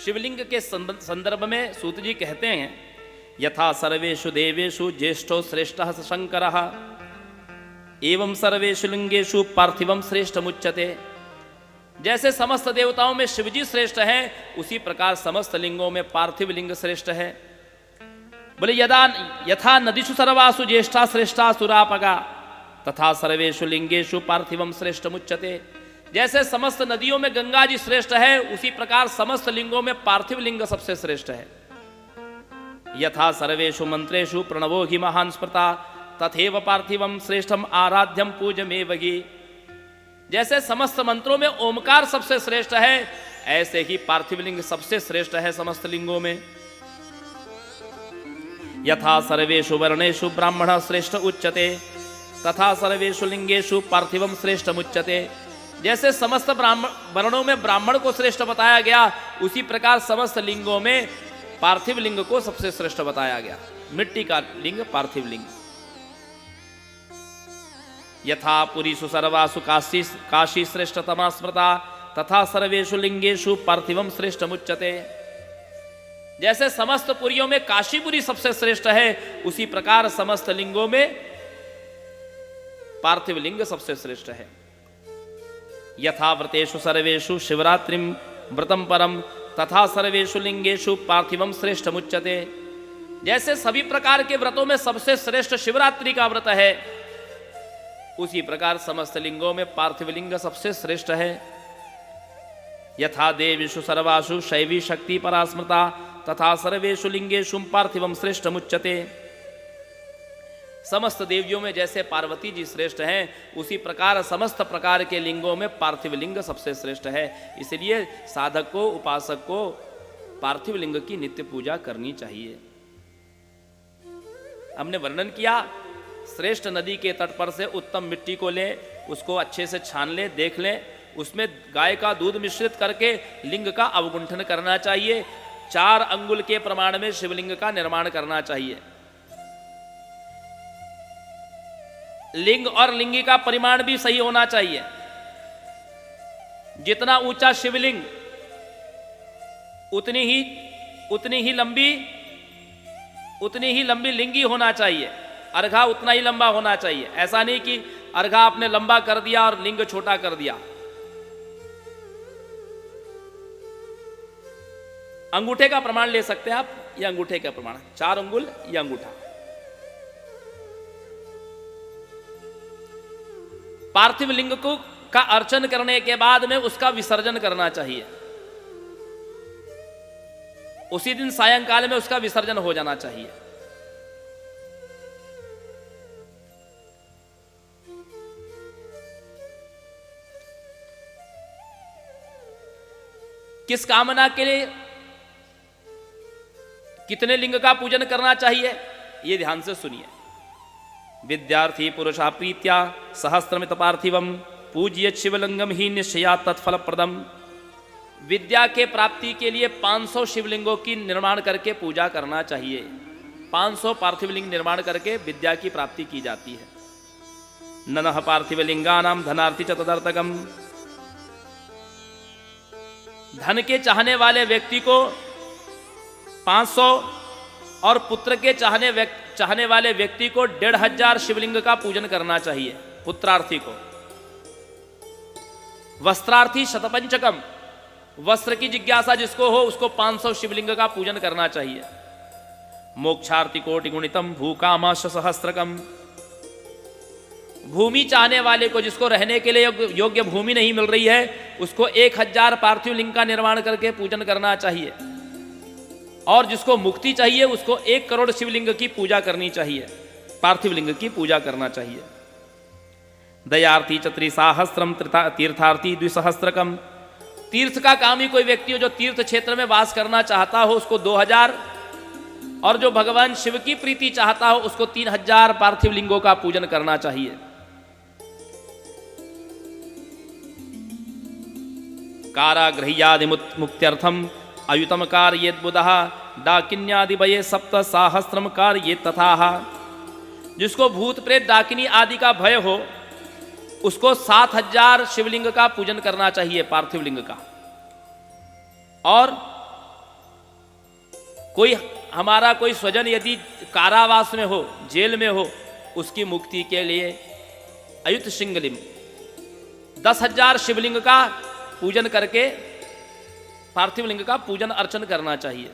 शिवलिंग के संदर्भ में सूत जी कहते हैं, यथा सर्वेषु देवेषु ज्येष्ठो श्रेष्ठः शंकरः एवं सर्वेषु लिंगेषु पार्थिवम श्रेष्ठमुच्यते। जैसे समस्त देवताओं में शिवजी श्रेष्ठ हैं, उसी प्रकार समस्त लिंगों में पार्थिव लिंग श्रेष्ठ है। बोले यथा नदीषु सर्वासु ज्येष्ठा श्रेष्ठा सुरापगा तथा सर्वेषु लिंगेषु पार्थिवम श्रेष्ठमुच्यते। जैसे समस्त नदियों में गंगा जी श्रेष्ठ है, उसी प्रकार समस्त लिंगों में पार्थिव लिंग सबसे श्रेष्ठ है। यथा सर्वेषु मंत्रेषु प्रणवो हि महान् स्मृता तथैव पार्थिवम श्रेष्ठम आराध्यम पूज्यमेवहि। जैसे समस्त मंत्रों में ओमकार सबसे श्रेष्ठ है, ऐसे ही पार्थिव लिंग सबसे श्रेष्ठ है समस्त लिंगों में। यथा सर्वेषु वर्णेषु ब्राह्मण श्रेष्ठ उच्यते तथा सर्वेषु लिंगेषु पार्थिवम श्रेष्ठमुच्यते। जैसे समस्त वर्णों में ब्राह्मण को श्रेष्ठ बताया गया, उसी प्रकार समस्त लिंगों में पार्थिव लिंग को सबसे श्रेष्ठ बताया गया। मिट्टी का लिंग पार्थिव लिंग। यथा पुरीषु सर्वासु काशी श्रेष्ठतमा स्मृता तथा सर्वेषु लिंगेषु पार्थिवम श्रेष्ठमुच्यते। जैसे समस्त पुरियों में काशीपुरी सबसे श्रेष्ठ है, उसी प्रकार समस्त लिंगों में पार्थिव लिंग सबसे श्रेष्ठ है। यथा व्रतेषु सर्वेषु शिवरात्रिम व्रतम परम तथा सर्वेषु लिंगेषु पार्थिवम श्रेष्ठमुच्यते। जैसे सभी प्रकार के व्रतों में सबसे श्रेष्ठ शिवरात्रि का व्रत है, उसी प्रकार समस्त लिंगों में पार्थिव लिंग सबसे श्रेष्ठ है। यथा देवीषु सर्वासु शैवी शक्ति परास्मृता तथा सर्वेषु लिंगेषु पार्थिवम श्रेष्ठमुच्यते। समस्त देवियों में जैसे पार्वती जी श्रेष्ठ हैं, उसी प्रकार समस्त प्रकार के लिंगों में पार्थिव लिंग सबसे श्रेष्ठ है। इसलिए साधक को, उपासक को पार्थिव लिंग की नित्य पूजा करनी चाहिए। हमने वर्णन किया, श्रेष्ठ नदी के तट पर से उत्तम मिट्टी को ले, उसको अच्छे से छान ले, देख ले, उसमें गाय का दूध मिश्रित करके लिंग का अवगुंठन करना चाहिए। 4 अंगुल के प्रमाण में शिवलिंग का निर्माण करना चाहिए। लिंग और लिंगी का परिमाण भी सही होना चाहिए। जितना ऊंचा शिवलिंग उतनी ही लंबी लिंगी होना चाहिए। अर्घा उतना ही लंबा होना चाहिए। ऐसा नहीं कि अर्घा आपने लंबा कर दिया और लिंग छोटा कर दिया। अंगूठे का प्रमाण ले सकते हैं आप, यह अंगूठे का प्रमाण, 4 अंगुल यह अंगूठा। पार्थिव लिंग को का अर्चन करने के बाद में उसका विसर्जन करना चाहिए। उसी दिन सायंकाल में उसका विसर्जन हो जाना चाहिए। किस कामना के लिए कितने लिंग का पूजन करना चाहिए, ये ध्यान से सुनिए। विद्यार्थी पुरुषा प्रीत्या सहस्रमित पार्थिवम पूज्य शिवलिंगम ही निश्चया तत्फलप्रदम। विद्या के प्राप्ति के लिए 500 शिवलिंगों की निर्माण करके पूजा करना चाहिए। 500 पार्थिव लिंग निर्माण करके विद्या की प्राप्ति की जाती है। ननः पार्थिव लिंगानाम धनार्थी च तदर्थकम। धन के चाहने वाले व्यक्ति को 500 और पुत्र के चाहने वाले व्यक्ति को 1500 शिवलिंग का पूजन करना चाहिए। पुत्रार्थी को। वस्त्रार्थी शतपंचकम, वस्त्र की जिज्ञासा जिसको हो उसको 500 शिवलिंग का पूजन करना चाहिए। मोक्षार्थी कोटि गुणितम भूकामाश सहस्त्रकम। भूमि चाहने वाले को, जिसको रहने के लिए योग्य भूमि नहीं मिल रही है, उसको 1000 पार्थिव लिंग का निर्माण करके पूजन करना चाहिए। और जिसको मुक्ति चाहिए उसको 1 करोड़ शिवलिंग की पूजा करनी चाहिए, पार्थिव लिंग की पूजा करना चाहिए। दयार्थी च 3सहस्रम तीर्थार्थी 2सहस्त्रकम। तीर्थ का कामी कोई व्यक्ति हो जो तीर्थ क्षेत्र में वास करना चाहता हो उसको 2000, और जो भगवान शिव की प्रीति चाहता हो उसको 3000 पार्थिव लिंगों का पूजन करना चाहिए। कारागृह्यादि मुक्त्यर्थम अयुतम कार्येत बुधः डाकिन्यादि वये 7 सहस्त्रम कार्येत तथाः। जिसको भूत प्रेत डाकिनी आदि का भय हो उसको 7000 शिवलिंग का पूजन करना चाहिए, पार्थिव लिंग का। और कोई हमारा कोई स्वजन यदि कारावास में हो, जेल में हो, उसकी मुक्ति के लिए अयुत शिंगलिम 10,000 शिवलिंग का पूजन करके पार्थिव लिंग का पूजन अर्चन करना चाहिए।